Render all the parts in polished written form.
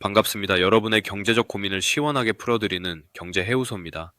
반갑습니다. 여러분의 경제적 고민을 시원하게 풀어드리는 경제 해우소입니다.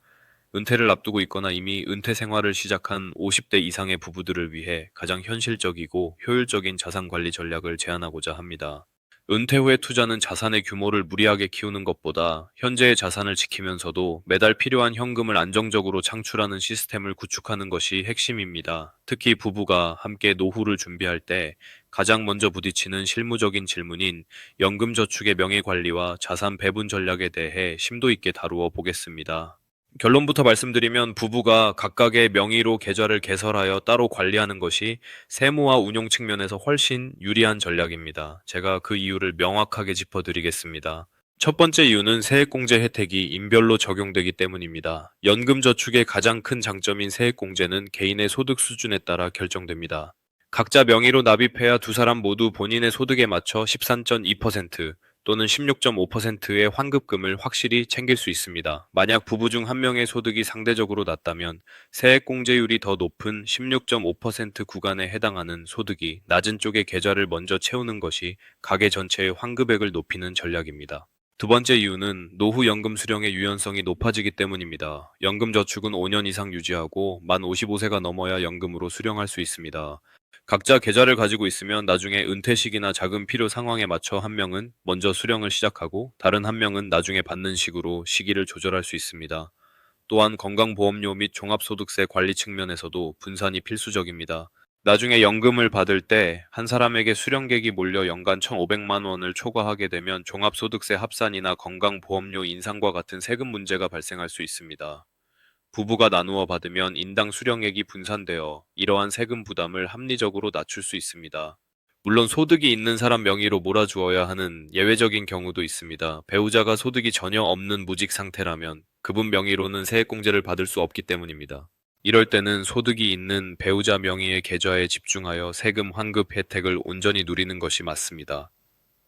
은퇴를 앞두고 있거나 이미 은퇴 생활을 시작한 50대 이상의 부부들을 위해 가장 현실적이고 효율적인 자산 관리 전략을 제안하고자 합니다. 은퇴 후의 투자는 자산의 규모를 무리하게 키우는 것보다 현재의 자산을 지키면서도 매달 필요한 현금을 안정적으로 창출하는 시스템을 구축하는 것이 핵심입니다. 특히 부부가 함께 노후를 준비할 때 가장 먼저 부딪히는 실무적인 질문인 연금 저축의 명의 관리와 자산 배분 전략에 대해 심도 있게 다루어 보겠습니다. 결론부터 말씀드리면 부부가 각각의 명의로 계좌를 개설하여 따로 관리하는 것이 세무와 운용 측면에서 훨씬 유리한 전략입니다. 제가 그 이유를 명확하게 짚어드리겠습니다. 첫 번째 이유는 세액공제 혜택이 인별로 적용되기 때문입니다. 연금저축의 가장 큰 장점인 세액공제는 개인의 소득 수준에 따라 결정됩니다. 각자 명의로 납입해야 두 사람 모두 본인의 소득에 맞춰 13.2% 또는 16.5%의 환급금을 확실히 챙길 수 있습니다. 만약 부부 중 한 명의 소득이 상대적으로 낮다면 세액공제율이 더 높은 16.5% 구간에 해당하는 소득이 낮은 쪽의 계좌를 먼저 채우는 것이 가계 전체의 환급액을 높이는 전략입니다. 두 번째 이유는 노후 연금 수령의 유연성이 높아지기 때문입니다. 연금 저축은 5년 이상 유지하고 만 55세가 넘어야 연금으로 수령할 수 있습니다. 각자 계좌를 가지고 있으면 나중에 은퇴식이나 자금 필요 상황에 맞춰 한 명은 먼저 수령을 시작하고 다른 한 명은 나중에 받는 식으로 시기를 조절할 수 있습니다. 또한 건강보험료 및 종합소득세 관리 측면에서도 분산이 필수적입니다. 나중에 연금을 받을 때 한 사람에게 수령객이 몰려 연간 1,500만 원을 초과하게 되면 종합소득세 합산이나 건강보험료 인상과 같은 세금 문제가 발생할 수 있습니다. 부부가 나누어 받으면 인당 수령액이 분산되어 이러한 세금 부담을 합리적으로 낮출 수 있습니다. 물론 소득이 있는 사람 명의로 몰아주어야 하는 예외적인 경우도 있습니다. 배우자가 소득이 전혀 없는 무직 상태라면 그분 명의로는 세액공제를 받을 수 없기 때문입니다. 이럴 때는 소득이 있는 배우자 명의의 계좌에 집중하여 세금 환급 혜택을 온전히 누리는 것이 맞습니다.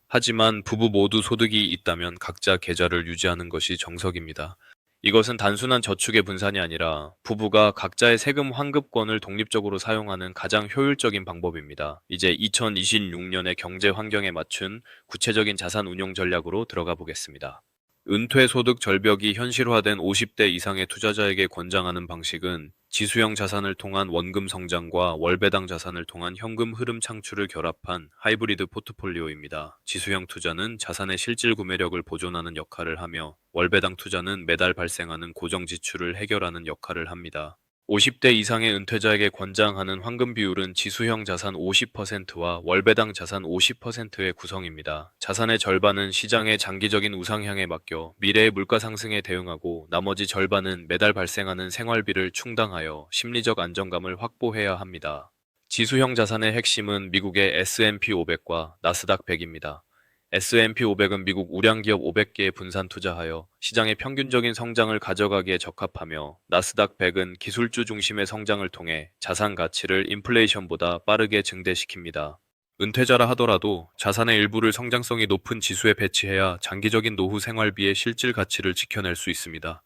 하지만 부부 모두 소득이 있다면 각자 계좌를 유지하는 것이 정석입니다. 이것은 단순한 저축의 분산이 아니라 부부가 각자의 세금 환급권을 독립적으로 사용하는 가장 효율적인 방법입니다. 이제 2026년의 경제 환경에 맞춘 구체적인 자산 운용 전략으로 들어가 보겠습니다. 은퇴 소득 절벽이 현실화된 50대 이상의 투자자에게 권장하는 방식은 지수형 자산을 통한 원금 성장과 월배당 자산을 통한 현금 흐름 창출을 결합한 하이브리드 포트폴리오입니다. 지수형 투자는 자산의 실질 구매력을 보존하는 역할을 하며 월배당 투자는 매달 발생하는 고정 지출을 해결하는 역할을 합니다. 50대 이상의 은퇴자에게 권장하는 황금 비율은 지수형 자산 50%와 월배당 자산 50%의 구성입니다. 자산의 절반은 시장의 장기적인 우상향에 맡겨 미래의 물가 상승에 대응하고 나머지 절반은 매달 발생하는 생활비를 충당하여 심리적 안정감을 확보해야 합니다. 지수형 자산의 핵심은 미국의 S&P 500과 나스닥 100입니다. S&P 500은 미국 우량기업 500개에 분산 투자하여 시장의 평균적인 성장을 가져가기에 적합하며 나스닥 100은 기술주 중심의 성장을 통해 자산 가치를 인플레이션보다 빠르게 증대시킵니다. 은퇴자라 하더라도 자산의 일부를 성장성이 높은 지수에 배치해야 장기적인 노후 생활비의 실질 가치를 지켜낼 수 있습니다.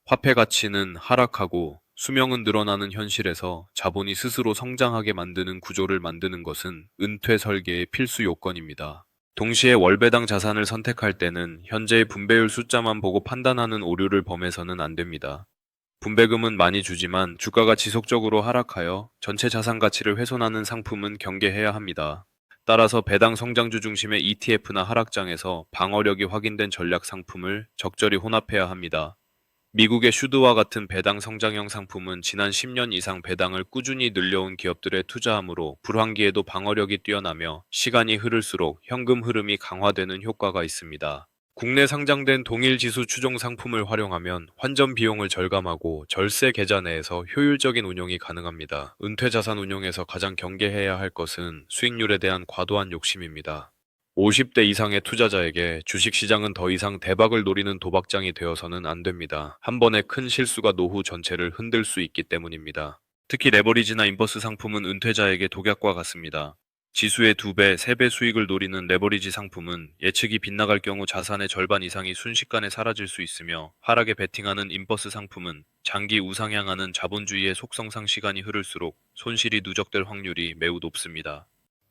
화폐 가치는 하락하고 수명은 늘어나는 현실에서 자본이 스스로 성장하게 만드는 구조를 만드는 것은 은퇴 설계의 필수 요건입니다. 동시에 월배당 자산을 선택할 때는 현재의 분배율 숫자만 보고 판단하는 오류를 범해서는 안 됩니다. 분배금은 많이 주지만 주가가 지속적으로 하락하여 전체 자산 가치를 훼손하는 상품은 경계해야 합니다. 따라서 배당 성장주 중심의 ETF나 하락장에서 방어력이 확인된 전략 상품을 적절히 혼합해야 합니다. 미국의 슈드와 같은 배당 성장형 상품은 지난 10년 이상 배당을 꾸준히 늘려온 기업들의 투자함으로 불황기에도 방어력이 뛰어나며 시간이 흐를수록 현금 흐름이 강화되는 효과가 있습니다. 국내 상장된 동일 지수 추종 상품을 활용하면 환전 비용을 절감하고 절세 계좌 내에서 효율적인 운용이 가능합니다. 은퇴 자산 운용에서 가장 경계해야 할 것은 수익률에 대한 과도한 욕심입니다. 50대 이상의 투자자에게 주식시장은 더 이상 대박을 노리는 도박장이 되어서는 안 됩니다. 한 번의 큰 실수가 노후 전체를 흔들 수 있기 때문입니다. 특히 레버리지나 인버스 상품은 은퇴자에게 독약과 같습니다. 지수의 2배, 3배 수익을 노리는 레버리지 상품은 예측이 빗나갈 경우 자산의 절반 이상이 순식간에 사라질 수 있으며 하락에 베팅하는 인버스 상품은 장기 우상향하는 자본주의의 속성상 시간이 흐를수록 손실이 누적될 확률이 매우 높습니다.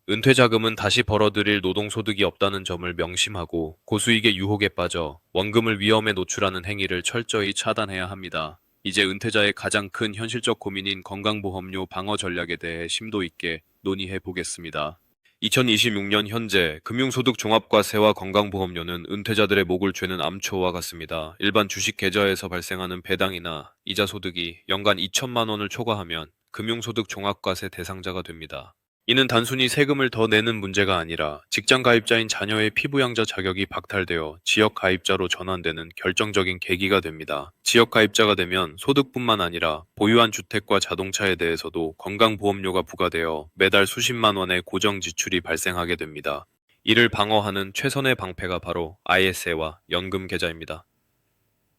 은퇴 자금은 다시 벌어들일 노동소득이 없다는 점을 명심하고 고수익의 유혹에 빠져 원금을 위험에 노출하는 행위를 철저히 차단해야 합니다. 이제 은퇴자의 가장 큰 현실적 고민인 건강보험료 방어 전략에 대해 심도 있게 논의해 보겠습니다. 2026년 현재 금융소득 종합과세와 건강보험료는 은퇴자들의 목을 죄는 암초와 같습니다. 일반 주식 계좌에서 발생하는 배당이나 이자 소득이 연간 2천만 원을 초과하면 금융소득 종합과세 대상자가 됩니다. 이는 단순히 세금을 더 내는 문제가 아니라 직장 가입자인 자녀의 피부양자 자격이 박탈되어 지역 가입자로 전환되는 결정적인 계기가 됩니다. 지역 가입자가 되면 소득뿐만 아니라 보유한 주택과 자동차에 대해서도 건강보험료가 부과되어 매달 수십만 원의 고정 지출이 발생하게 됩니다. 이를 방어하는 최선의 방패가 바로 ISA와 연금 계좌입니다.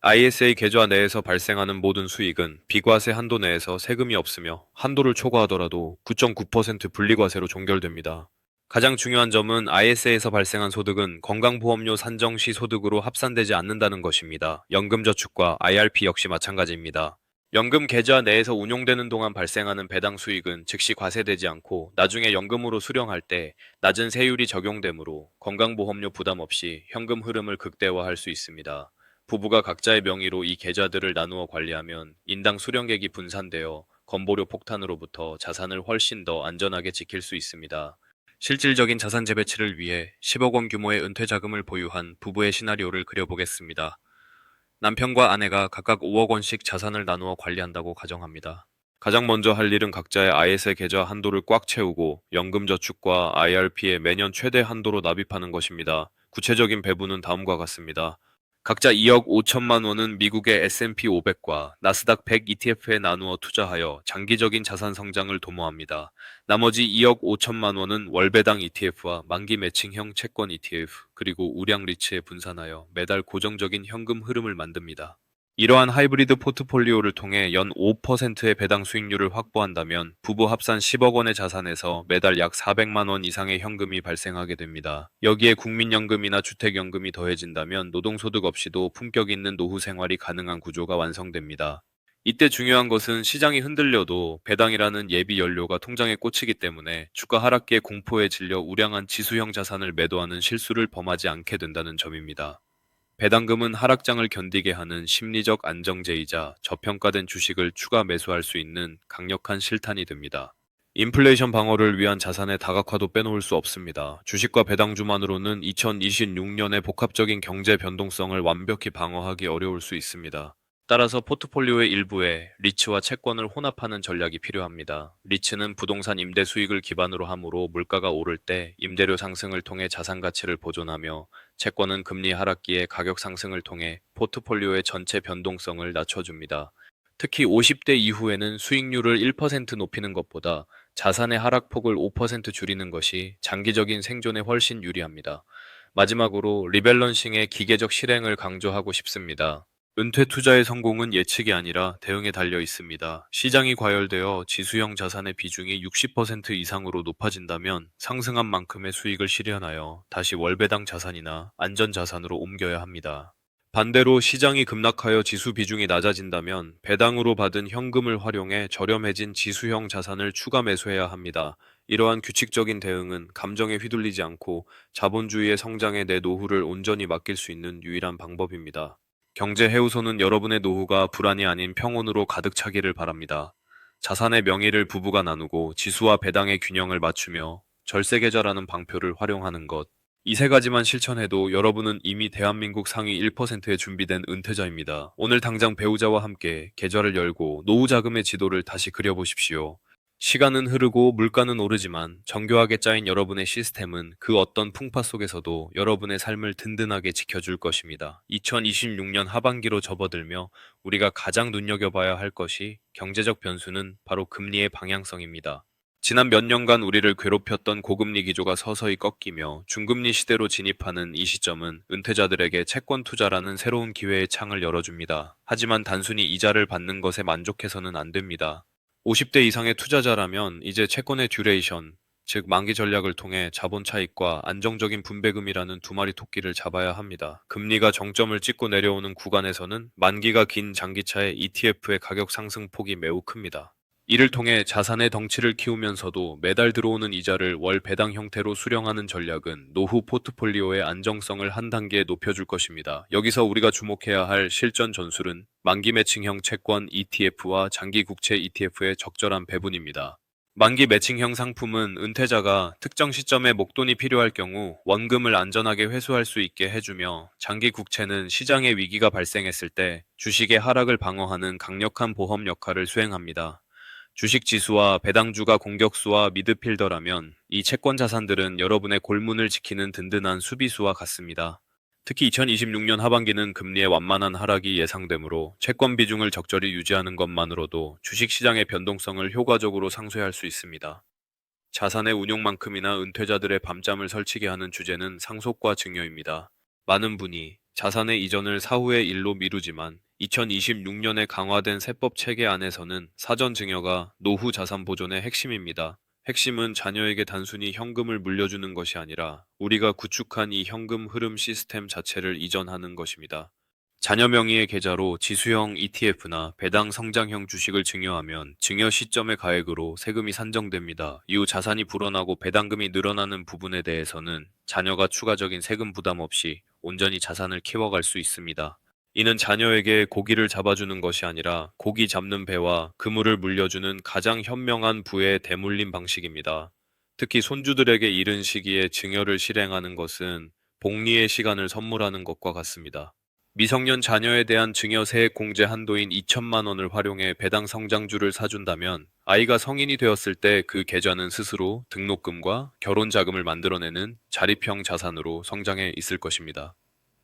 ISA 계좌 내에서 발생하는 모든 수익은 비과세 한도 내에서 세금이 없으며 한도를 초과하더라도 9.9% 분리과세로 종결됩니다. 가장 중요한 점은 ISA에서 발생한 소득은 건강보험료 산정 시 소득으로 합산되지 않는다는 것입니다. 연금저축과 IRP 역시 마찬가지입니다. 연금 계좌 내에서 운용되는 동안 발생하는 배당 수익은 즉시 과세되지 않고 나중에 연금으로 수령할 때 낮은 세율이 적용되므로 건강보험료 부담 없이 현금 흐름을 극대화할 수 있습니다. 부부가 각자의 명의로 이 계좌들을 나누어 관리하면 인당 수령액이 분산되어 건보료 폭탄으로부터 자산을 훨씬 더 안전하게 지킬 수 있습니다. 실질적인 자산 재배치를 위해 10억 원 규모의 은퇴 자금을 보유한 부부의 시나리오를 그려보겠습니다. 남편과 아내가 각각 5억 원씩 자산을 나누어 관리한다고 가정합니다. 가장 먼저 할 일은 각자의 ISA 계좌 한도를 꽉 채우고 연금저축과 IRP에 매년 최대 한도로 납입하는 것입니다. 구체적인 배분은 다음과 같습니다. 각자 2억 5천만 원은 미국의 S&P 500과 나스닥 100 ETF에 나누어 투자하여 장기적인 자산 성장을 도모합니다. 나머지 2억 5천만 원은 월배당 ETF와 만기 매칭형 채권 ETF, 그리고 우량 리츠에 분산하여 매달 고정적인 현금 흐름을 만듭니다. 이러한 하이브리드 포트폴리오를 통해 연 5%의 배당 수익률을 확보한다면 부부 합산 10억 원의 자산에서 매달 약 400만 원 이상의 현금이 발생하게 됩니다. 여기에 국민연금이나 주택연금이 더해진다면 노동소득 없이도 품격 있는 노후 생활이 가능한 구조가 완성됩니다. 이때 중요한 것은 시장이 흔들려도 배당이라는 예비 연료가 통장에 꽂히기 때문에 주가 하락기에 공포에 질려 우량한 지수형 자산을 매도하는 실수를 범하지 않게 된다는 점입니다. 배당금은 하락장을 견디게 하는 심리적 안정제이자 저평가된 주식을 추가 매수할 수 있는 강력한 실탄이 됩니다. 인플레이션 방어를 위한 자산의 다각화도 빼놓을 수 없습니다. 주식과 배당주만으로는 2026년의 복합적인 경제 변동성을 완벽히 방어하기 어려울 수 있습니다. 따라서 포트폴리오의 일부에 리츠와 채권을 혼합하는 전략이 필요합니다. 리츠는 부동산 임대 수익을 기반으로 하므로 물가가 오를 때 임대료 상승을 통해 자산 가치를 보존하며, 채권은 금리 하락기에 가격 상승을 통해 포트폴리오의 전체 변동성을 낮춰줍니다. 특히 50대 이후에는 수익률을 1% 높이는 것보다 자산의 하락폭을 5% 줄이는 것이 장기적인 생존에 훨씬 유리합니다. 마지막으로 리밸런싱의 기계적 실행을 강조하고 싶습니다. 은퇴 투자의 성공은 예측이 아니라 대응에 달려 있습니다. 시장이 과열되어 지수형 자산의 비중이 60% 이상으로 높아진다면 상승한 만큼의 수익을 실현하여 다시 월배당 자산이나 안전자산으로 옮겨야 합니다. 반대로 시장이 급락하여 지수 비중이 낮아진다면 배당으로 받은 현금을 활용해 저렴해진 지수형 자산을 추가 매수해야 합니다. 이러한 규칙적인 대응은 감정에 휘둘리지 않고 자본주의의 성장에 내 노후를 온전히 맡길 수 있는 유일한 방법입니다. 경제 해우소는 여러분의 노후가 불안이 아닌 평온으로 가득 차기를 바랍니다. 자산의 명의를 부부가 나누고 지수와 배당의 균형을 맞추며 절세계좌라는 방표를 활용하는 것. 이 세 가지만 실천해도 여러분은 이미 대한민국 상위 1%에 준비된 은퇴자입니다. 오늘 당장 배우자와 함께 계좌를 열고 노후 자금의 지도를 다시 그려보십시오. 시간은 흐르고 물가는 오르지만 정교하게 짜인 여러분의 시스템은 그 어떤 풍파 속에서도 여러분의 삶을 든든하게 지켜줄 것입니다. 2026년 하반기로 접어들며 우리가 가장 눈여겨봐야 할 것이 경제적 변수는 바로 금리의 방향성입니다. 지난 몇 년간 우리를 괴롭혔던 고금리 기조가 서서히 꺾이며 중금리 시대로 진입하는 이 시점은 은퇴자들에게 채권 투자라는 새로운 기회의 창을 열어줍니다. 하지만 단순히 이자를 받는 것에 만족해서는 안 됩니다. 50대 이상의 투자자라면 이제 채권의 듀레이션, 즉 만기 전략을 통해 자본 차익과 안정적인 분배금이라는 두 마리 토끼를 잡아야 합니다. 금리가 정점을 찍고 내려오는 구간에서는 만기가 긴 장기차의 ETF의 가격 상승 폭이 매우 큽니다. 이를 통해 자산의 덩치를 키우면서도 매달 들어오는 이자를 월 배당 형태로 수령하는 전략은 노후 포트폴리오의 안정성을 한 단계 높여줄 것입니다. 여기서 우리가 주목해야 할 실전 전술은 만기 매칭형 채권 ETF와 장기 국채 ETF의 적절한 배분입니다. 만기 매칭형 상품은 은퇴자가 특정 시점에 목돈이 필요할 경우 원금을 안전하게 회수할 수 있게 해주며, 장기 국채는 시장의 위기가 발생했을 때 주식의 하락을 방어하는 강력한 보험 역할을 수행합니다. 주식 지수와 배당주가 공격수와 미드필더라면 이 채권 자산들은 여러분의 골문을 지키는 든든한 수비수와 같습니다. 특히 2026년 하반기는 금리의 완만한 하락이 예상되므로 채권 비중을 적절히 유지하는 것만으로도 주식 시장의 변동성을 효과적으로 상쇄할 수 있습니다. 자산의 운용만큼이나 은퇴자들의 밤잠을 설치게 하는 주제는 상속과 증여입니다. 많은 분이 자산의 이전을 사후의 일로 미루지만 2026년에 강화된 세법 체계 안에서는 사전 증여가 노후 자산 보존의 핵심입니다. 핵심은 자녀에게 단순히 현금을 물려주는 것이 아니라 우리가 구축한 이 현금 흐름 시스템 자체를 이전하는 것입니다. 자녀 명의의 계좌로 지수형 ETF나 배당 성장형 주식을 증여하면 증여 시점의 가액으로 세금이 산정됩니다. 이후 자산이 불어나고 배당금이 늘어나는 부분에 대해서는 자녀가 추가적인 세금 부담 없이 온전히 자산을 키워갈 수 있습니다. 이는 자녀에게 고기를 잡아주는 것이 아니라 고기 잡는 배와 그물을 물려주는 가장 현명한 부의 대물림 방식입니다. 특히 손주들에게 이른 시기에 증여를 실행하는 것은 복리의 시간을 선물하는 것과 같습니다. 미성년 자녀에 대한 증여 세액 공제 한도인 2천만 원을 활용해 배당 성장주를 사준다면 아이가 성인이 되었을 때 그 계좌는 스스로 등록금과 결혼 자금을 만들어내는 자립형 자산으로 성장해 있을 것입니다.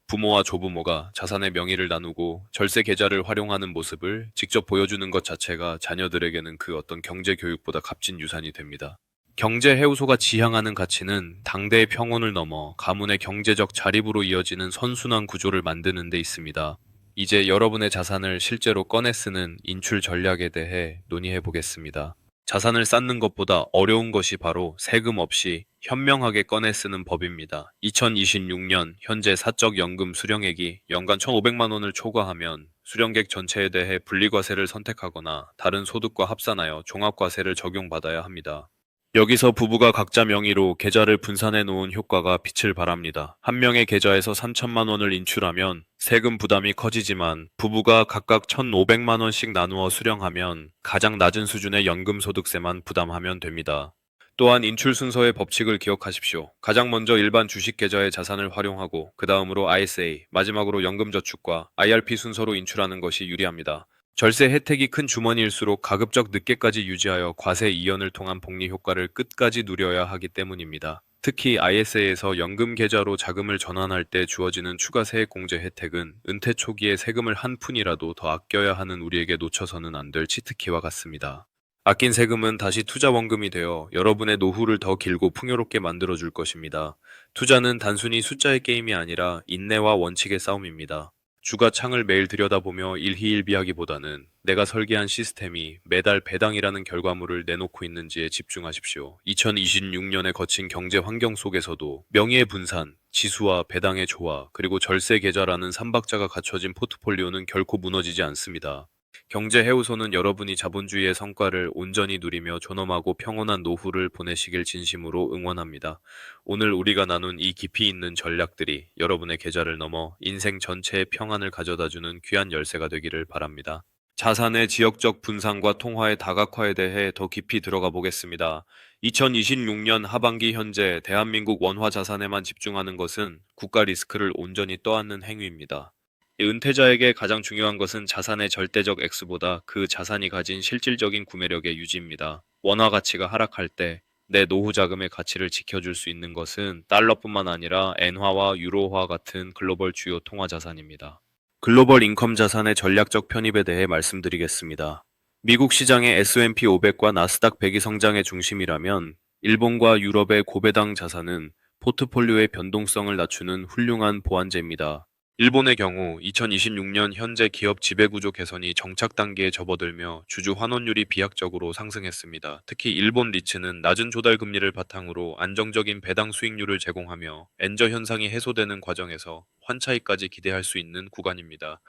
부모와 조부모가 자산의 명의를 나누고 절세 계좌를 활용하는 모습을 직접 보여주는 것 자체가 자녀들에게는 그 어떤 경제 교육보다 값진 유산이 됩니다. 경제 해우소가 지향하는 가치는 당대의 평온을 넘어 가문의 경제적 자립으로 이어지는 선순환 구조를 만드는 데 있습니다. 이제 여러분의 자산을 실제로 꺼내 쓰는 인출 전략에 대해 논의해 보겠습니다. 자산을 쌓는 것보다 어려운 것이 바로 세금 없이 현명하게 꺼내 쓰는 법입니다. 2026년 현재 사적 연금 수령액이 연간 1,500만 원을 초과하면 수령객 전체에 대해 분리과세를 선택하거나 다른 소득과 합산하여 종합과세를 적용받아야 합니다. 여기서 부부가 각자 명의로 계좌를 분산해 놓은 효과가 빛을 발합니다. 한 명의 계좌에서 3천만 원을 인출하면 세금 부담이 커지지만, 부부가 각각 1,500만 원씩 나누어 수령하면 가장 낮은 수준의 연금소득세만 부담하면 됩니다. 또한 인출 순서의 법칙을 기억하십시오. 가장 먼저 일반 주식 계좌의 자산을 활용하고 그 다음으로 ISA, 마지막으로 연금저축과 IRP 순서로 인출하는 것이 유리합니다. 절세 혜택이 큰 주머니일수록 가급적 늦게까지 유지하여 과세 이연을 통한 복리 효과를 끝까지 누려야 하기 때문입니다. 특히 ISA에서 연금 계좌로 자금을 전환할 때 주어지는 추가 세액 공제 혜택은 은퇴 초기에 세금을 한 푼이라도 더 아껴야 하는 우리에게 놓쳐서는 안 될 치트키와 같습니다. 아낀 세금은 다시 투자 원금이 되어 여러분의 노후를 더 길고 풍요롭게 만들어줄 것입니다. 투자는 단순히 숫자의 게임이 아니라 인내와 원칙의 싸움입니다. 주가 창을 매일 들여다보며 일희일비하기보다는 내가 설계한 시스템이 매달 배당이라는 결과물을 내놓고 있는지에 집중하십시오. 2026년에 거친 경제 환경 속에서도 명의의 분산, 지수와 배당의 조화, 그리고 절세 계좌라는 삼박자가 갖춰진 포트폴리오는 결코 무너지지 않습니다. 경제 해우소는 여러분이 자본주의의 성과를 온전히 누리며 존엄하고 평온한 노후를 보내시길 진심으로 응원합니다. 오늘 우리가 나눈 이 깊이 있는 전략들이 여러분의 계좌를 넘어 인생 전체의 평안을 가져다주는 귀한 열쇠가 되기를 바랍니다. 자산의 지역적 분산과 통화의 다각화에 대해 더 깊이 들어가 보겠습니다. 2026년 하반기 현재 대한민국 원화 자산에만 집중하는 것은 국가 리스크를 온전히 떠안는 행위입니다. 은퇴자에게 가장 중요한 것은 자산의 절대적 액수보다 그 자산이 가진 실질적인 구매력의 유지입니다. 원화 가치가 하락할 때 내 노후 자금의 가치를 지켜줄 수 있는 것은 달러뿐만 아니라 엔화와 유로화 같은 글로벌 주요 통화 자산입니다. 글로벌 인컴 자산의 전략적 편입에 대해 말씀드리겠습니다. 미국 시장의 S&P 500과 나스닥 100이 성장의 중심이라면 일본과 유럽의 고배당 자산은 포트폴리오의 변동성을 낮추는 훌륭한 보완제입니다. 일본의 경우 2026년 현재 기업 지배구조 개선이 정착 단계에 접어들며 주주 환원율이 비약적으로 상승했습니다. 특히 일본 리츠는 낮은 조달 금리를 바탕으로 안정적인 배당 수익률을 제공하며 엔저 현상이 해소되는 과정에서 환차익까지 기대할 수 있는 구간입니다.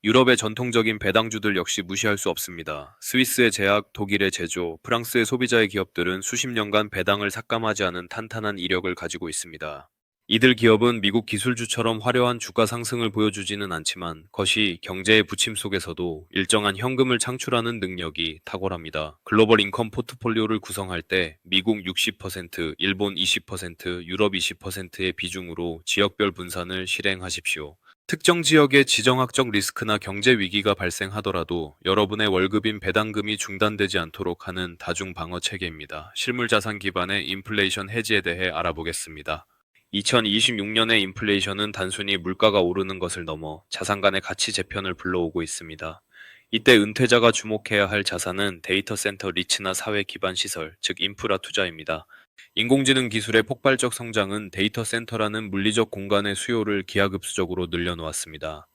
유럽의 전통적인 배당주들 역시 무시할 수 없습니다. 스위스의 제약, 독일의 제조, 프랑스의 소비자의 기업들은 수십 년간 배당을 삭감하지 않은 탄탄한 이력을 가지고 있습니다. 이들 기업은 미국 기술주처럼 화려한 주가 상승을 보여주지는 않지만 거시 경제의 부침 속에서도 일정한 현금을 창출하는 능력이 탁월합니다. 글로벌 인컴 포트폴리오를 구성할 때 미국 60%, 일본 20%, 유럽 20%의 비중으로 지역별 분산을 실행하십시오. 특정 지역의 지정학적 리스크나 경제 위기가 발생하더라도 여러분의 월급인 배당금이 중단되지 않도록 하는 다중 방어 체계입니다. 실물 자산 기반의 인플레이션 해지에 대해 알아보겠습니다. 2026년의 인플레이션은 단순히 물가가 오르는 것을 넘어 자산 간의 가치 재편을 불러오고 있습니다. 이때 은퇴자가 주목해야 할 자산은 데이터 센터 리츠나 사회 기반 시설, 즉 인프라 투자입니다. 인공지능 기술의 폭발적 성장은 데이터 센터라는 물리적 공간의 수요를 기하급수적으로 늘려놓았습니다.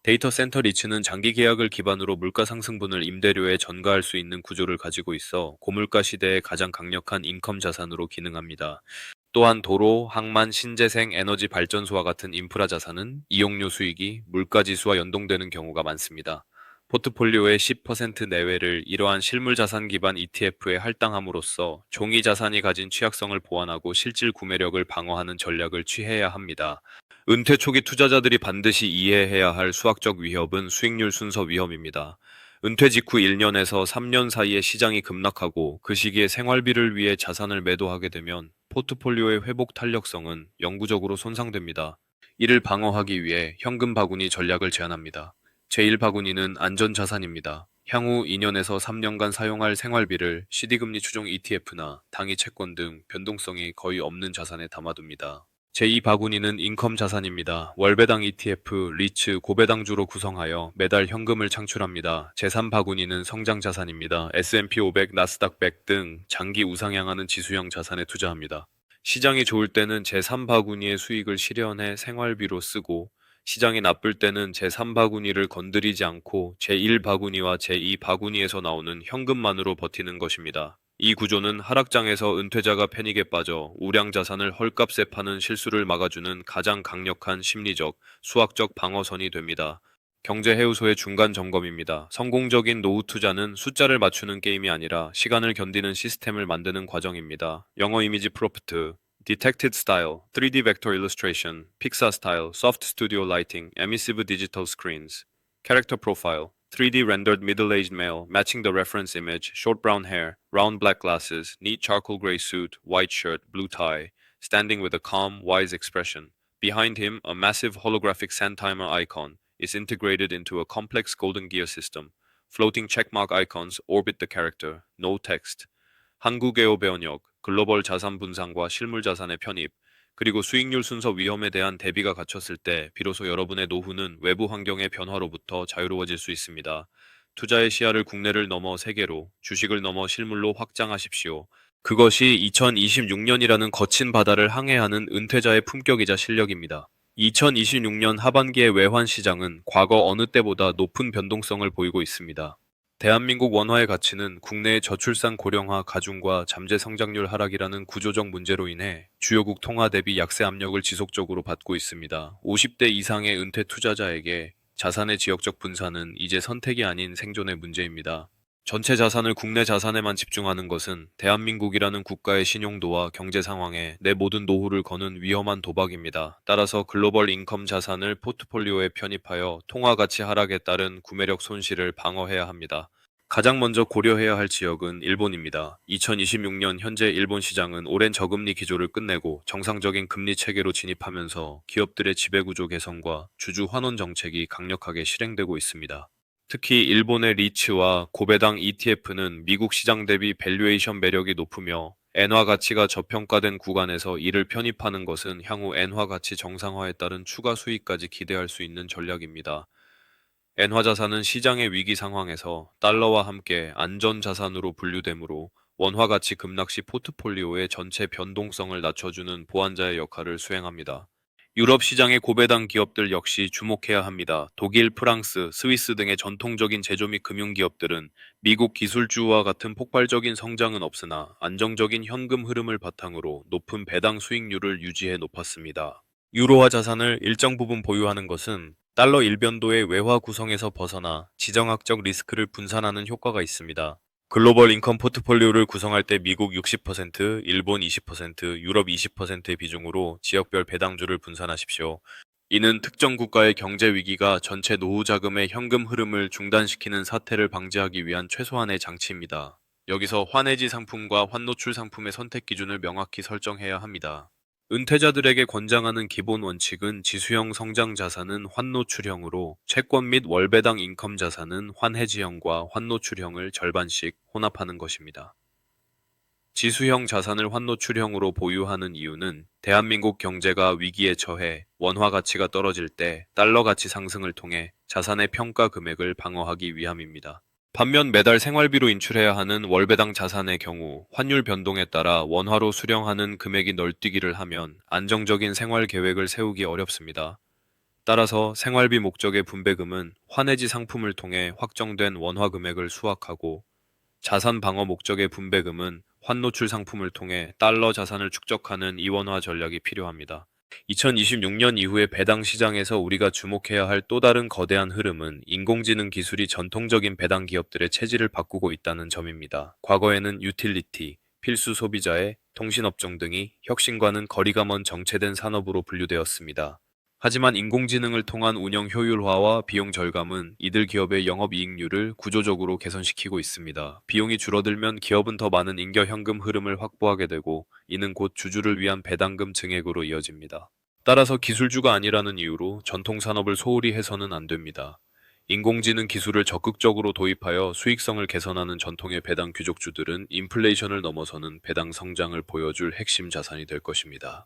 데이터 센터 리츠는 장기 계약을 기반으로 물가 상승분을 임대료에 전가할 수 있는 구조를 가지고 있어 고물가 시대에 가장 강력한 인컴 자산으로 기능합니다. 또한 도로, 항만, 신재생, 에너지 발전소와 같은 인프라 자산은 이용료 수익이 물가 지수와 연동되는 경우가 많습니다. 포트폴리오의 10% 내외를 이러한 실물 자산 기반 ETF에 할당함으로써 종이 자산이 가진 취약성을 보완하고 실질 구매력을 방어하는 전략을 취해야 합니다. 은퇴 초기 투자자들이 반드시 이해해야 할 수학적 위협은 수익률 순서 위험입니다. 은퇴 직후 1년에서 3년 사이에 시장이 급락하고 그 시기에 생활비를 위해 자산을 매도하게 되면 포트폴리오의 회복 탄력성은 영구적으로 손상됩니다. 이를 방어하기 위해 현금 바구니 전략을 제안합니다. 제1바구니는 안전자산입니다. 향후 2년에서 3년간 사용할 생활비를 CD금리 추종 ETF나 당위 채권 등 변동성이 거의 없는 자산에 담아둡니다. 제2바구니는 인컴 자산입니다. 월배당 ETF, 리츠, 고배당주로 구성하여 매달 현금을 창출합니다. 제3바구니는 성장 자산입니다. S&P 500, 나스닥 100 등 장기 우상향하는 지수형 자산에 투자합니다. 시장이 좋을 때는 제3바구니의 수익을 실현해 생활비로 쓰고 시장이 나쁠 때는 제3바구니를 건드리지 않고 제1바구니와 제2바구니에서 나오는 현금만으로 버티는 것입니다. 이 구조는 하락장에서 은퇴자가 패닉에 빠져 우량 자산을 헐값에 파는 실수를 막아주는 가장 강력한 심리적, 수학적 방어선이 됩니다. 경제해우소의 중간 점검입니다. 성공적인 노후 투자는 숫자를 맞추는 게임이 아니라 시간을 견디는 시스템을 만드는 과정입니다. 영어 이미지 프로프트, Detected Style, 3D Vector Illustration, Pixar Style, Soft Studio Lighting, Emissive Digital Screens. Character Profile, 3D rendered middle-aged male, matching the reference image, short brown hair, round black glasses, neat charcoal gray suit, white shirt, blue tie, standing with a calm, wise expression. Behind him, a massive holographic sand timer icon is integrated into a complex golden gear system. Floating checkmark icons orbit the character, no text. 한국에어 배원역, 글로벌 자산 분산과 실물 자산의 편입, 그리고 수익률 순서 위험에 대한 대비가 갖췄을 때 비로소 여러분의 노후는 외부 환경의 변화로부터 자유로워질 수 있습니다. 투자의 시야를 국내를 넘어 세계로, 주식을 넘어 실물로 확장하십시오. 그것이 2026년이라는 거친 바다를 항해하는 은퇴자의 품격이자 실력입니다. 2026년 하반기의 외환 시장은 과거 어느 때보다 높은 변동성을 보이고 있습니다. 대한민국 원화의 가치는 국내의 저출산 고령화 가중과 잠재 성장률 하락이라는 구조적 문제로 인해 주요국 통화 대비 약세 압력을 지속적으로 받고 있습니다. 50대 이상의 은퇴 투자자에게 자산의 지역적 분산은 이제 선택이 아닌 생존의 문제입니다. 전체 자산을 국내 자산에만 집중하는 것은 대한민국이라는 국가의 신용도와 경제 상황에 내 모든 노후를 거는 위험한 도박입니다. 따라서 글로벌 인컴 자산을 포트폴리오에 편입하여 통화 가치 하락에 따른 구매력 손실을 방어해야 합니다. 가장 먼저 고려해야 할 지역은 일본입니다. 2026년 현재 일본 시장은 오랜 저금리 기조를 끝내고 정상적인 금리 체계로 진입하면서 기업들의 지배구조 개선과 주주 환원 정책이 강력하게 실행되고 있습니다. 특히 일본의 리츠와 고배당 ETF는 미국 시장 대비 밸류에이션 매력이 높으며 엔화 가치가 저평가된 구간에서 이를 편입하는 것은 향후 엔화 가치 정상화에 따른 추가 수익까지 기대할 수 있는 전략입니다. 엔화 자산은 시장의 위기 상황에서 달러와 함께 안전 자산으로 분류되므로 원화 가치 급락 시 포트폴리오의 전체 변동성을 낮춰주는 보완자의 역할을 수행합니다. 유럽 시장의 고배당 기업들 역시 주목해야 합니다. 독일, 프랑스, 스위스 등의 전통적인 제조 및 금융 기업들은 미국 기술주와 같은 폭발적인 성장은 없으나 안정적인 현금 흐름을 바탕으로 높은 배당 수익률을 유지해 높았습니다. 유로화 자산을 일정 부분 보유하는 것은 달러 일변도의 외화 구성에서 벗어나 지정학적 리스크를 분산하는 효과가 있습니다. 글로벌 인컴 포트폴리오를 구성할 때 미국 60%, 일본 20%, 유럽 20%의 비중으로 지역별 배당주를 분산하십시오. 이는 특정 국가의 경제 위기가 전체 노후 자금의 현금 흐름을 중단시키는 사태를 방지하기 위한 최소한의 장치입니다. 여기서 환해지 상품과 환노출 상품의 선택 기준을 명확히 설정해야 합니다. 은퇴자들에게 권장하는 기본 원칙은 지수형 성장 자산은 환노출형으로 채권 및 월배당 인컴 자산은 환해지형과 환노출형을 절반씩 혼합하는 것입니다. 지수형 자산을 환노출형으로 보유하는 이유는 대한민국 경제가 위기에 처해 원화 가치가 떨어질 때 달러 가치 상승을 통해 자산의 평가 금액을 방어하기 위함입니다. 반면 매달 생활비로 인출해야 하는 월배당 자산의 경우 환율 변동에 따라 원화로 수령하는 금액이 널뛰기를 하면 안정적인 생활 계획을 세우기 어렵습니다. 따라서 생활비 목적의 분배금은 환해지 상품을 통해 확정된 원화 금액을 수확하고 자산 방어 목적의 분배금은 환노출 상품을 통해 달러 자산을 축적하는 이원화 전략이 필요합니다. 2026년 이후의 배당 시장에서 우리가 주목해야 할 또 다른 거대한 흐름은 인공지능 기술이 전통적인 배당 기업들의 체질을 바꾸고 있다는 점입니다. 과거에는 유틸리티, 필수 소비자의 통신업종 등이 혁신과는 거리가 먼 정체된 산업으로 분류되었습니다. 하지만 인공지능을 통한 운영 효율화와 비용 절감은 이들 기업의 영업이익률을 구조적으로 개선시키고 있습니다. 비용이 줄어들면 기업은 더 많은 잉여 현금 흐름을 확보하게 되고 이는 곧 주주를 위한 배당금 증액으로 이어집니다. 따라서 기술주가 아니라는 이유로 전통 산업을 소홀히 해서는 안 됩니다. 인공지능 기술을 적극적으로 도입하여 수익성을 개선하는 전통의 배당 귀족주들은 인플레이션을 넘어서는 배당 성장을 보여줄 핵심 자산이 될 것입니다.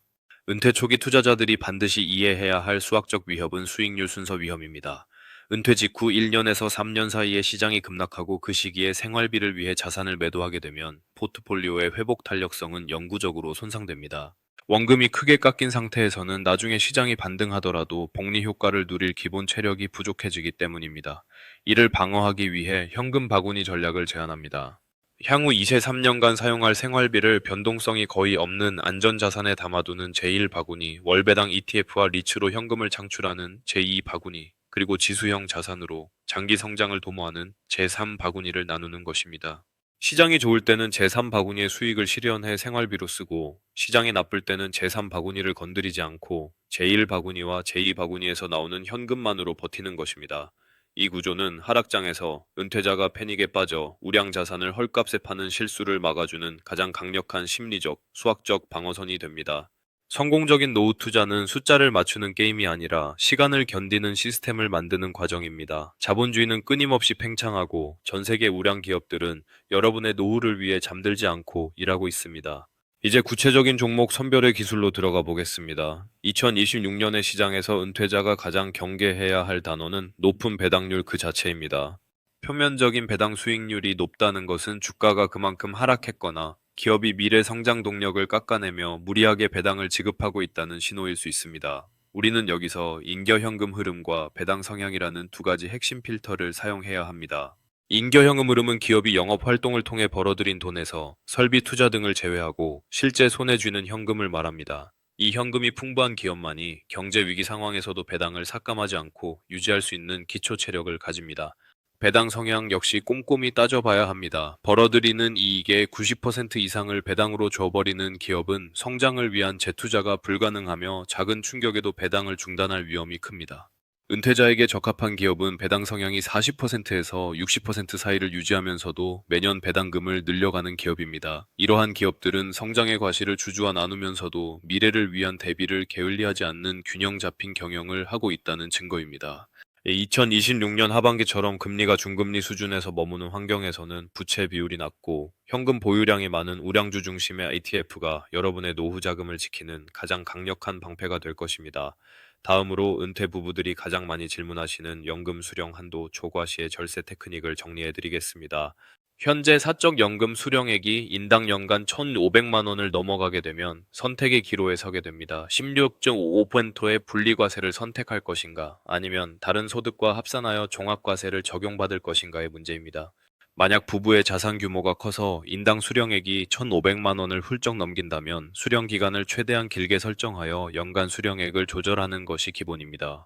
은퇴 초기 투자자들이 반드시 이해해야 할 수학적 위협은 수익률 순서 위험입니다. 은퇴 직후 1년에서 3년 사이에 시장이 급락하고 그 시기에 생활비를 위해 자산을 매도하게 되면 포트폴리오의 회복 탄력성은 영구적으로 손상됩니다. 원금이 크게 깎인 상태에서는 나중에 시장이 반등하더라도 복리 효과를 누릴 기본 체력이 부족해지기 때문입니다. 이를 방어하기 위해 현금 바구니 전략을 제안합니다. 향후 2세 3년간 사용할 생활비를 변동성이 거의 없는 안전자산에 담아두는 제1바구니, 월배당 ETF와 리츠로 현금을 창출하는 제2바구니, 그리고 지수형 자산으로 장기 성장을 도모하는 제3바구니를 나누는 것입니다. 시장이 좋을 때는 제3바구니의 수익을 실현해 생활비로 쓰고, 시장이 나쁠 때는 제3바구니를 건드리지 않고 제1바구니와 제2바구니에서 나오는 현금만으로 버티는 것입니다. 이 구조는 하락장에서 은퇴자가 패닉에 빠져 우량 자산을 헐값에 파는 실수를 막아주는 가장 강력한 심리적, 수학적 방어선이 됩니다. 성공적인 노후 투자는 숫자를 맞추는 게임이 아니라 시간을 견디는 시스템을 만드는 과정입니다. 자본주의는 끊임없이 팽창하고 전 세계 우량 기업들은 여러분의 노후를 위해 잠들지 않고 일하고 있습니다. 이제 구체적인 종목 선별의 기술로 들어가 보겠습니다. 2026년의 시장에서 은퇴자가 가장 경계해야 할 단어는 높은 배당률 그 자체입니다. 표면적인 배당 수익률이 높다는 것은 주가가 그만큼 하락했거나 기업이 미래 성장 동력을 깎아내며 무리하게 배당을 지급하고 있다는 신호일 수 있습니다. 우리는 여기서 잉여 현금 흐름과 배당 성향이라는 두 가지 핵심 필터를 사용해야 합니다. 잉여 현금 흐름은 기업이 영업 활동을 통해 벌어들인 돈에서 설비 투자 등을 제외하고 실제 손에 쥐는 현금을 말합니다. 이 현금이 풍부한 기업만이 경제 위기 상황에서도 배당을 삭감하지 않고 유지할 수 있는 기초 체력을 가집니다. 배당 성향 역시 꼼꼼히 따져봐야 합니다. 벌어들이는 이익의 90% 이상을 배당으로 줘버리는 기업은 성장을 위한 재투자가 불가능하며 작은 충격에도 배당을 중단할 위험이 큽니다. 은퇴자에게 적합한 기업은 배당 성향이 40%에서 60% 사이를 유지하면서도 매년 배당금을 늘려가는 기업입니다. 이러한 기업들은 성장의 과실을 주주와 나누면서도 미래를 위한 대비를 게을리하지 않는 균형 잡힌 경영을 하고 있다는 증거입니다. 2026년 하반기처럼 금리가 중금리 수준에서 머무는 환경에서는 부채 비율이 낮고 현금 보유량이 많은 우량주 중심의 ETF가 여러분의 노후 자금을 지키는 가장 강력한 방패가 될 것입니다. 다음으로 은퇴 부부들이 가장 많이 질문하시는 연금 수령 한도 초과 시의 절세 테크닉을 정리해 드리겠습니다. 현재 사적 연금 수령액이 인당 연간 1,500만 원을 넘어가게 되면 선택의 기로에 서게 됩니다. 16.5%의 분리과세를 선택할 것인가, 아니면 다른 소득과 합산하여 종합과세를 적용받을 것인가의 문제입니다. 만약 부부의 자산 규모가 커서 인당 수령액이 1,500만 원을 훌쩍 넘긴다면 수령 기간을 최대한 길게 설정하여 연간 수령액을 조절하는 것이 기본입니다.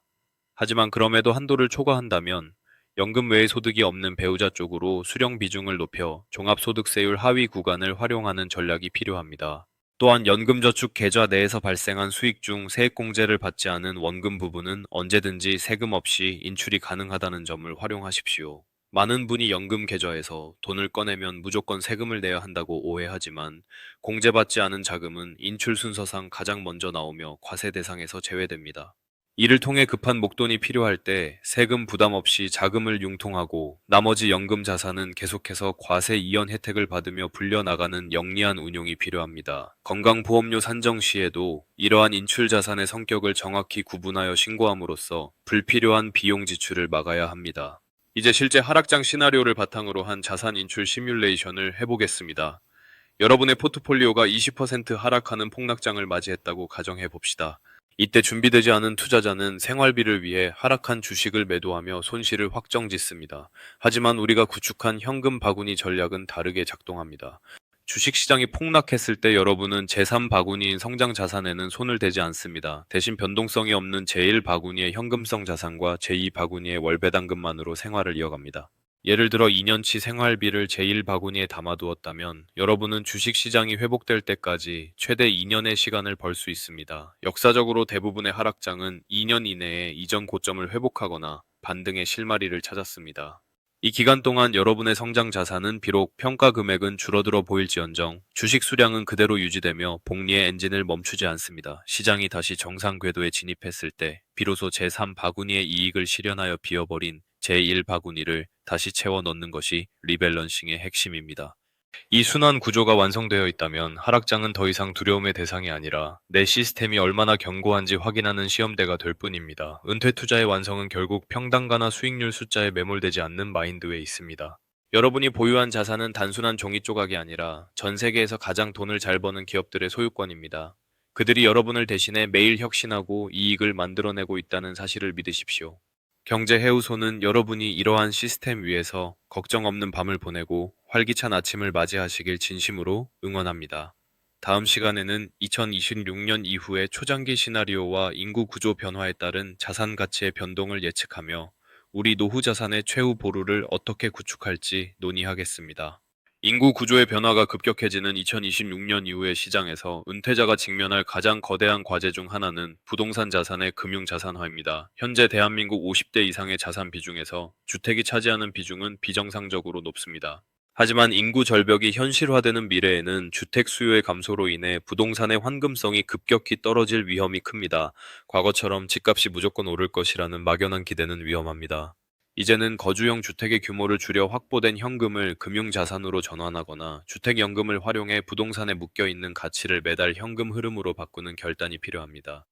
하지만 그럼에도 한도를 초과한다면 연금 외의 소득이 없는 배우자 쪽으로 수령 비중을 높여 종합소득세율 하위 구간을 활용하는 전략이 필요합니다. 또한 연금저축 계좌 내에서 발생한 수익 중 세액공제를 받지 않은 원금 부분은 언제든지 세금 없이 인출이 가능하다는 점을 활용하십시오. 많은 분이 연금 계좌에서 돈을 꺼내면 무조건 세금을 내야 한다고 오해하지만 공제받지 않은 자금은 인출 순서상 가장 먼저 나오며 과세 대상에서 제외됩니다. 이를 통해 급한 목돈이 필요할 때 세금 부담 없이 자금을 융통하고 나머지 연금 자산은 계속해서 과세 이연 혜택을 받으며 불려나가는 영리한 운용이 필요합니다. 건강보험료 산정 시에도 이러한 인출 자산의 성격을 정확히 구분하여 신고함으로써 불필요한 비용 지출을 막아야 합니다. 이제 실제 하락장 시나리오를 바탕으로 한 자산 인출 시뮬레이션을 해보겠습니다. 여러분의 포트폴리오가 20% 하락하는 폭락장을 맞이했다고 가정해 봅시다. 이때 준비되지 않은 투자자는 생활비를 위해 하락한 주식을 매도하며 손실을 확정짓습니다. 하지만 우리가 구축한 현금 바구니 전략은 다르게 작동합니다. 주식시장이 폭락했을 때 여러분은 제3바구니인 성장 자산에는 손을 대지 않습니다. 대신 변동성이 없는 제1바구니의 현금성 자산과 제2바구니의 월배당금만으로 생활을 이어갑니다. 예를 들어 2년치 생활비를 제1바구니에 담아두었다면 여러분은 주식시장이 회복될 때까지 최대 2년의 시간을 벌 수 있습니다. 역사적으로 대부분의 하락장은 2년 이내에 이전 고점을 회복하거나 반등의 실마리를 찾았습니다. 이 기간 동안 여러분의 성장 자산은 비록 평가 금액은 줄어들어 보일지언정 주식 수량은 그대로 유지되며 복리의 엔진을 멈추지 않습니다. 시장이 다시 정상 궤도에 진입했을 때 비로소 제3바구니의 이익을 실현하여 비워버린 제1바구니를 다시 채워 넣는 것이 리밸런싱의 핵심입니다. 이 순환 구조가 완성되어 있다면 하락장은 더 이상 두려움의 대상이 아니라 내 시스템이 얼마나 견고한지 확인하는 시험대가 될 뿐입니다. 은퇴 투자의 완성은 결국 평단가나 수익률 숫자에 매몰되지 않는 마인드에 있습니다. 여러분이 보유한 자산은 단순한 종이 조각이 아니라 전 세계에서 가장 돈을 잘 버는 기업들의 소유권입니다. 그들이 여러분을 대신해 매일 혁신하고 이익을 만들어내고 있다는 사실을 믿으십시오. 경제해우소는 여러분이 이러한 시스템 위에서 걱정 없는 밤을 보내고 활기찬 아침을 맞이하시길 진심으로 응원합니다. 다음 시간에는 2026년 이후의 초장기 시나리오와 인구 구조 변화에 따른 자산 가치의 변동을 예측하며 우리 노후 자산의 최후 보루를 어떻게 구축할지 논의하겠습니다. 인구 구조의 변화가 급격해지는 2026년 이후의 시장에서 은퇴자가 직면할 가장 거대한 과제 중 하나는 부동산 자산의 금융 자산화입니다. 현재 대한민국 50대 이상의 자산 비중에서 주택이 차지하는 비중은 비정상적으로 높습니다. 하지만 인구 절벽이 현실화되는 미래에는 주택 수요의 감소로 인해 부동산의 환금성이 급격히 떨어질 위험이 큽니다. 과거처럼 집값이 무조건 오를 것이라는 막연한 기대는 위험합니다. 이제는 거주용 주택의 규모를 줄여 확보된 현금을 금융자산으로 전환하거나 주택연금을 활용해 부동산에 묶여있는 가치를 매달 현금 흐름으로 바꾸는 결단이 필요합니다.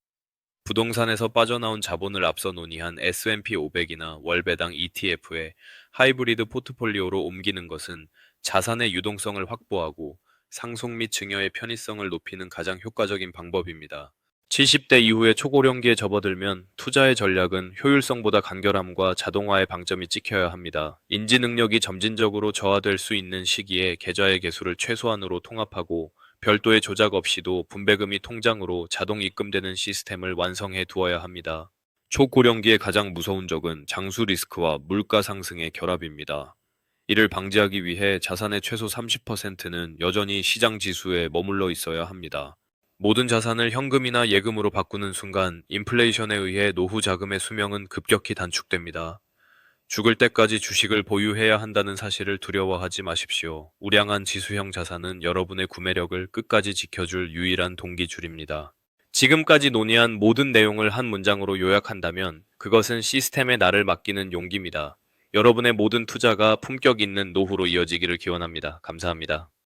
부동산에서 빠져나온 자본을 앞서 논의한 S&P 500이나 월배당 ETF에 하이브리드 포트폴리오로 옮기는 것은 자산의 유동성을 확보하고 상속 및 증여의 편의성을 높이는 가장 효과적인 방법입니다. 70대 이후에 초고령기에 접어들면 투자의 전략은 효율성보다 간결함과 자동화의 방점이 찍혀야 합니다. 인지 능력이 점진적으로 저하될 수 있는 시기에 계좌의 개수를 최소한으로 통합하고 별도의 조작 없이도 분배금이 통장으로 자동 입금되는 시스템을 완성해 두어야 합니다. 초고령기의 가장 무서운 적은 장수 리스크와 물가 상승의 결합입니다. 이를 방지하기 위해 자산의 최소 30%는 여전히 시장 지수에 머물러 있어야 합니다. 모든 자산을 현금이나 예금으로 바꾸는 순간 인플레이션에 의해 노후 자금의 수명은 급격히 단축됩니다. 죽을 때까지 주식을 보유해야 한다는 사실을 두려워하지 마십시오. 우량한 지수형 자산은 여러분의 구매력을 끝까지 지켜줄 유일한 동기줄입니다. 지금까지 논의한 모든 내용을 한 문장으로 요약한다면 그것은 시스템에 나를 맡기는 용기입니다. 여러분의 모든 투자가 품격 있는 노후로 이어지기를 기원합니다. 감사합니다.